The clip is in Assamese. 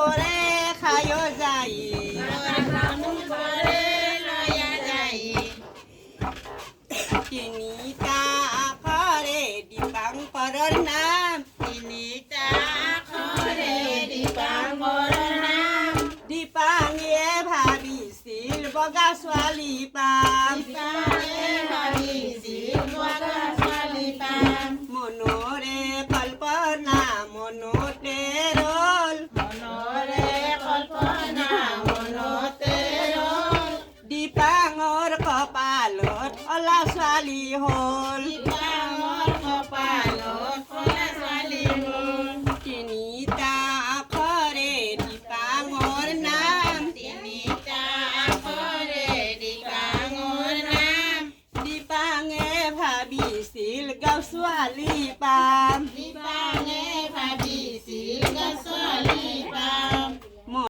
কৰে খায় যাই তিনিটা আখৰে দীপাঙ্কৰৰ নাম দীপাঙে ভাবিছিল বগা ছোৱালী পাম মনৰে কল্পনা মনতে ৰল দীপাঙৰ কপালত অলা ছোৱালী হ'ল তিনিটা আখৰে দীপাঙৰ নাম দীপাঙে ভাবিছিল গাঁও ছোৱালী পাম